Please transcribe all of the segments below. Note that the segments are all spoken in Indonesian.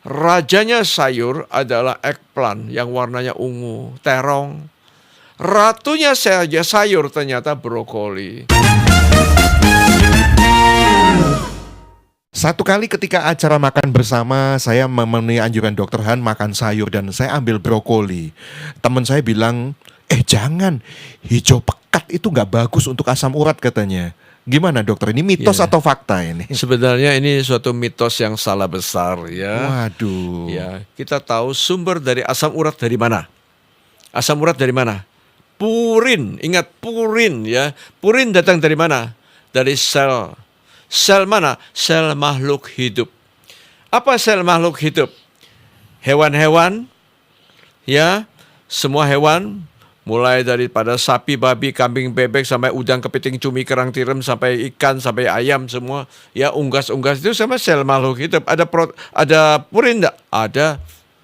Rajanya sayur adalah eggplant yang warnanya ungu, terong. Ratunya saja sayur ternyata brokoli. Satu kali ketika acara makan bersama, saya memenuhi anjuran Dokter Han makan sayur dan saya ambil brokoli. Teman saya bilang, jangan, hijau pekat itu nggak bagus untuk asam urat katanya. Gimana dokter, ini mitos Ya. atau fakta ini? Sebenarnya ini suatu mitos yang salah besar ya. Waduh. Ya, kita tahu sumber dari asam urat dari mana? Asam urat dari mana? Purin, ingat purin ya. Purin datang dari mana? Dari sel. Sel mana? Sel makhluk hidup. Apa sel makhluk hidup? Hewan-hewan, ya, semua hewan, mulai daripada sapi, babi, kambing, bebek, sampai udang, kepiting, cumi, kerang, tiram, sampai ikan, sampai ayam, semua, ya, unggas-unggas itu sama sel makhluk hidup. Ada purin enggak? Ada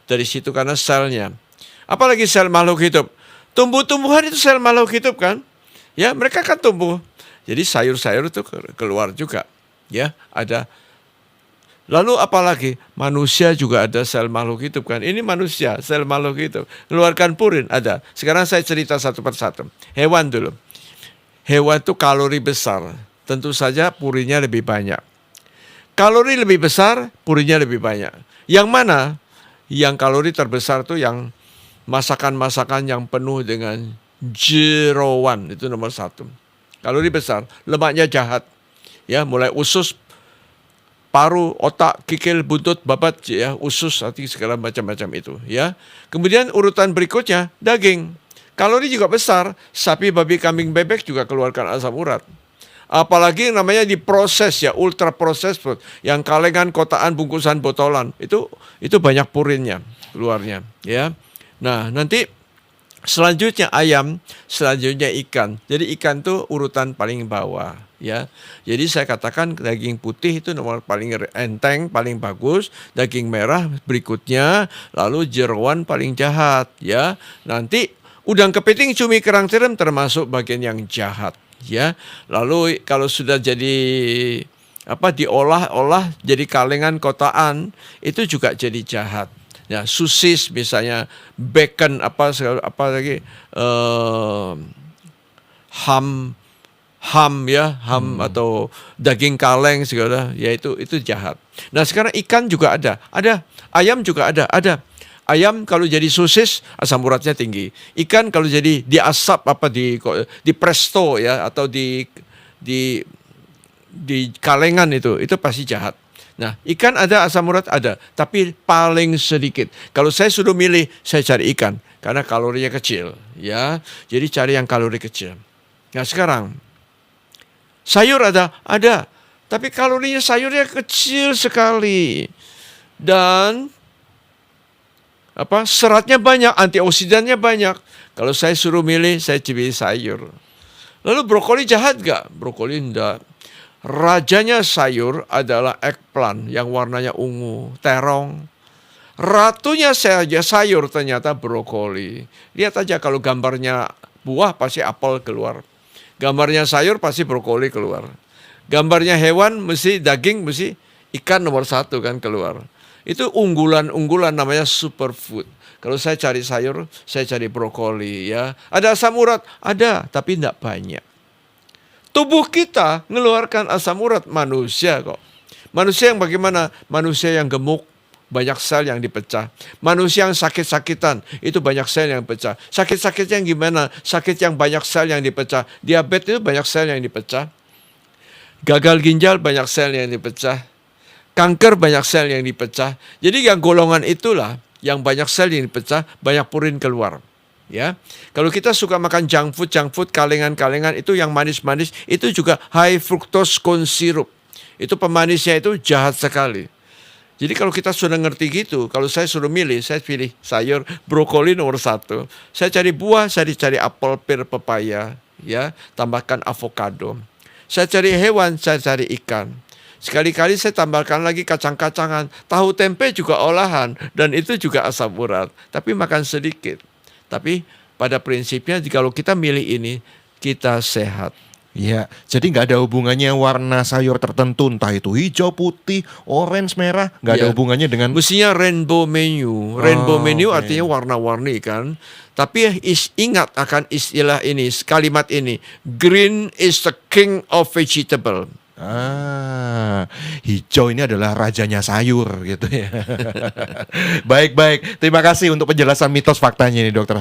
dari situ karena selnya. Apalagi sel makhluk hidup? Tumbuh-tumbuhan itu sel makhluk hidup kan? Ya, mereka kan tumbuh. Jadi sayur-sayur itu keluar juga. Ya, ada. Lalu apalagi? Manusia juga ada sel makhluk hidup kan? Ini manusia, sel makhluk hidup. Keluarkan purin, ada. Sekarang saya cerita satu persatu. Hewan dulu. Hewan itu kalori besar. Tentu saja purinnya lebih banyak. Kalori lebih besar, purinnya lebih banyak. Yang mana? Yang kalori terbesar itu yang masakan-masakan yang penuh dengan jeroan. Itu nomor 1. Kalori besar, lemaknya jahat. Ya, mulai usus, paru, otak, kikil, buntut, babat, ya, usus, hati, segala macam-macam itu, ya. Kemudian urutan berikutnya daging. Kalori juga besar, sapi, babi, kambing, bebek juga keluarkan asam urat. Apalagi namanya diproses ya, ultra processed food, yang kalengan, kotaan, bungkusan, botolan, itu banyak purinnya keluarnya, ya. Nah, nanti selanjutnya ayam, selanjutnya ikan. Jadi ikan tuh urutan paling bawah, ya. Jadi saya katakan daging putih itu nomor paling enteng, paling bagus, daging merah berikutnya, lalu jeroan paling jahat, ya. Nanti udang, kepiting, cumi, kerang, tiram termasuk bagian yang jahat, ya. Lalu kalau sudah jadi diolah-olah jadi kalengan, kotaan, itu juga jadi jahat. Ya, sosis misalnya, bacon, apa lagi, ham ya, atau daging kaleng segala, ya itu jahat. Nah, sekarang ikan juga ada, ayam juga ada. Ayam kalau jadi sosis asam uratnya tinggi. Ikan kalau jadi diasap di presto ya, atau di kalengan itu pasti jahat. Nah, ikan ada, asam urat ada, tapi paling sedikit. Kalau saya suruh milih, saya cari ikan karena kalorinya kecil, ya. Jadi cari yang kalori kecil. Nah, sekarang sayur ada, tapi kalorinya sayurnya kecil sekali. Dan seratnya banyak, antioksidannya banyak. Kalau saya suruh milih, saya pilih sayur. Lalu brokoli jahat gak? Brokoli enggak. Rajanya sayur adalah eggplant yang warnanya ungu, terong. Ratunya saja sayur ternyata brokoli. Lihat aja kalau gambarnya buah pasti apel keluar. Gambarnya sayur pasti brokoli keluar. Gambarnya hewan mesti daging, mesti ikan nomor 1 kan keluar. Itu unggulan-unggulan namanya superfood. Kalau saya cari sayur, saya cari brokoli ya. Ada asam urat? Ada, tapi tidak banyak. Tubuh kita mengeluarkan asam urat manusia kok. Manusia yang bagaimana? Manusia yang gemuk, banyak sel yang dipecah. Manusia yang sakit-sakitan, itu banyak sel yang pecah. Sakit-sakitnya yang gimana? Sakit yang banyak sel yang dipecah. Diabetes itu banyak sel yang dipecah. Gagal ginjal banyak sel yang dipecah. Kanker banyak sel yang dipecah. Jadi yang golongan itulah yang banyak sel yang dipecah, banyak purin keluar. Ya, kalau kita suka makan junk food, kalengan-kalengan itu yang manis-manis, itu juga high fructose corn syrup. Itu pemanisnya itu jahat sekali. Jadi kalau kita sudah ngerti gitu, kalau saya suruh milih, saya pilih sayur, brokoli nomor 1. Saya cari buah, saya cari apel, pir, pepaya, ya, tambahkan avocado. Saya cari hewan, saya cari ikan. Sekali-kali saya tambahkan lagi kacang-kacangan, tahu tempe juga olahan, dan itu juga asam urat. Tapi makan sedikit. Tapi pada prinsipnya kalau kita milih ini, kita sehat. Iya, jadi nggak ada hubungannya warna sayur tertentu, entah itu hijau, putih, orange, merah, nggak ada Ya. hubungannya dengan. Mestinya rainbow menu. Rainbow Oh, menu oke. artinya warna-warni kan. Tapi ingat akan istilah ini, kalimat ini. Green is the king of vegetable. Hijau ini adalah rajanya sayur gitu ya. Baik, baik. Terima kasih untuk penjelasan mitos faktanya ini, Dokter.